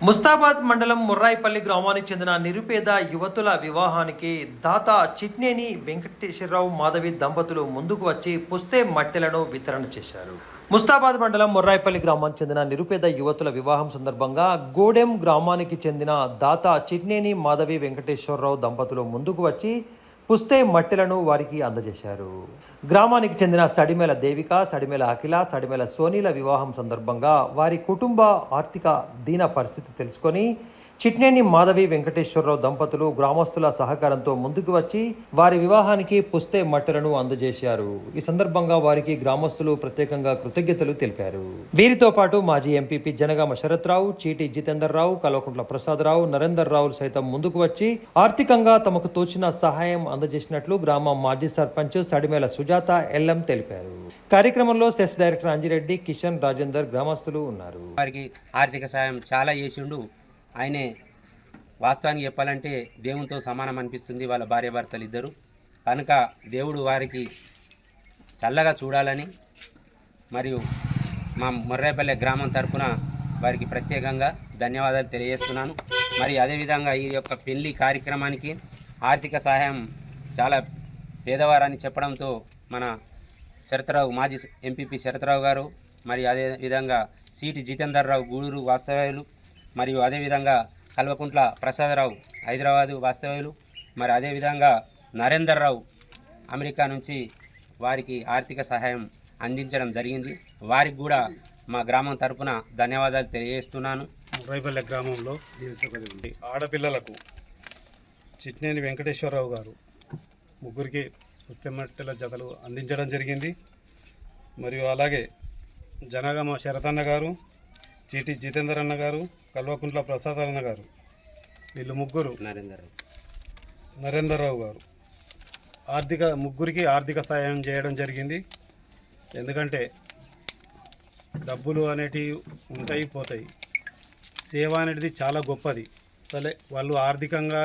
ముస్తాబాద్ మండలం ముర్రాయిపల్లి గ్రామానికి చెందిన నిరుపేద యువతుల వివాహానికి దాత చిట్నేని వెంకటేశ్వరరావు మాధవి దంపతులు ముందుకు వచ్చి పుస్తే మట్టెలను వితరణ చేశారు. ముస్తాబాద్ మండలం ముర్రాయిపల్లి గ్రామానికి చెందిన నిరుపేద యువతుల వివాహం సందర్భంగా గోడెం గ్రామానికి చెందిన దాత చిట్నేని మాధవి వెంకటేశ్వరరావు దంపతులు ముందుకు వచ్చి పుస్తే మట్టెలను వారికి అందజేశారు. గ్రామానికి చెందిన సడిమేల దేవిక, సడిమేల అఖిల, సడిమేల సోనీల వివాహం సందర్భంగా వారి కుటుంబ ఆర్థిక దీన పరిస్థితి తెలుసుకొని చిట్నేని మాధవి వెంకటేశ్వరరావు దంపతులు గ్రామస్తుల సహకారంతో ముందుకు వచ్చి వారి వివాహానికి పుస్తే మట్టెలను అందజేశారు. ఈ సందర్భంగా వారికి గ్రామస్తులు ప్రత్యేకంగా కృతజ్ఞతలు తెలిపారు. వీరితో పాటు మాజీ ఎంపీపీ జనగామ శరత్రావు, చీటి జితేందర్ రావు, కల్వకుంట్ల ప్రసాదరావు, నరేందర్ రావు సైతం ముందుకు వచ్చి ఆర్థికంగా తమకు తోచిన సహాయం అందజేసినట్లు గ్రామ మాజీ సర్పంచ్ సడిమేల సుజాత ఎల్ఎం తెలిపారు. కార్యక్రమంలో సెస్ డైరెక్టర్ అంజిరెడ్డి, కిషన్, రాజేందర్ గ్రామస్తులు ఉన్నారు. వారికి ఆర్థిక సాయం చాలా చేసిండు. ఆయనే వాస్తవానికి చెప్పాలంటే దేవునితో సమానం అనిపిస్తుంది వాళ్ళ భార్యాభర్తలు ఇద్దరు. కనుక దేవుడు వారికి చల్లగా చూడాలని మరియు మా ముర్రాయిపల్లె గ్రామం తరఫున వారికి ప్రత్యేకంగా ధన్యవాదాలు తెలియజేస్తున్నాను. మరి అదేవిధంగా ఈ యొక్క పెళ్లి కార్యక్రమానికి ఆర్థిక సహాయం చాలా పేదవారని చెప్పడంతో మన శరత్రావు, మాజీ ఎంపీపీ శరత్రావు గారు, మరి అదేవిధంగా సీటి జితేందర్ రావు గూడూరు వాస్తవ్యులు, మరియు అదేవిధంగా కల్వకుంట్ల ప్రసాదరావు హైదరాబాదు వాస్తవ్యులు, మరి అదేవిధంగా నరేందర్ రావు అమెరికా నుంచి వారికి ఆర్థిక సహాయం అందించడం జరిగింది. వారికి కూడా మా గ్రామం తరపున ధన్యవాదాలు తెలియజేస్తున్నాను. ముర్రాయిపల్లె గ్రామంలో ఆడపిల్లలకు చిట్నేని వెంకటేశ్వరరావు గారు ముగ్గురికి పుస్తెమట్టెల జతలు అందించడం జరిగింది. మరియు అలాగే జనగామ శరతన్న గారు, చీటి జితేందర్ అన్న గారు, కల్వకుంట్ల ప్రసాద్ అన్న గారు, వీళ్ళు ముగ్గురు, నరేందర్ రావు గారు ముగ్గురికి ఆర్థిక సాయం చేయడం జరిగింది. ఎందుకంటే డబ్బులు అనేటివి ఉంటాయి, పోతాయి. సేవ అనేది చాలా గొప్పది. సరే, వాళ్ళు ఆర్థికంగా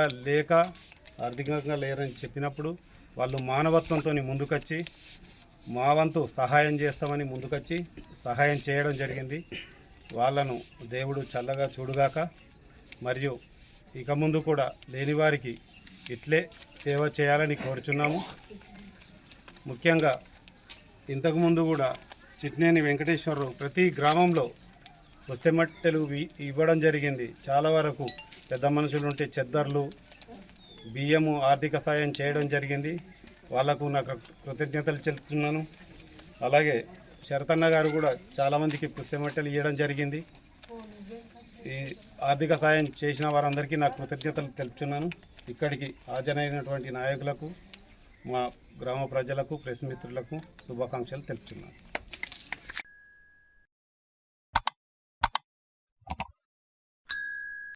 లేరని చెప్పినప్పుడు వాళ్ళు మానవత్వంతో ముందుకొచ్చి మా వంతు సహాయం చేస్తామని ముందుకొచ్చి సహాయం చేయడం జరిగింది. వాళ్ళను దేవుడు చల్లగా చూడుగాక. మరియు ఇక ముందు కూడా లేని వారికి ఇట్లే సేవ చేయాలని కోరుచున్నాము. ముఖ్యంగా ఇంతకుముందు కూడా చిట్నేని వెంకటేశ్వరరావు ప్రతి గ్రామంలో పుస్తెమట్టెలు ఇవ్వడం జరిగింది. చాలా వరకు పెద్ద మనుషులు ఉంటే చెద్దర్లు, బియ్యము ఆర్థిక సాయం చేయడం జరిగింది. వాళ్లకు నాకు కృతజ్ఞతలు చెల్లిస్తున్నాను. అలాగే శరతన్న గారు కూడా చాలామందికి పుస్తెమట్టెలు ఇవ్వడం జరిగింది. ఈ ఆర్థిక సాయం చేసిన వారందరికీ నాకు కృతజ్ఞతలు తెలుపుతున్నాను. ఇక్కడికి హాజరైనటువంటి నాయకులకు, మా గ్రామ ప్రజలకు, ప్రెస్ మిత్రులకు శుభాకాంక్షలు తెలుపుతున్నాను.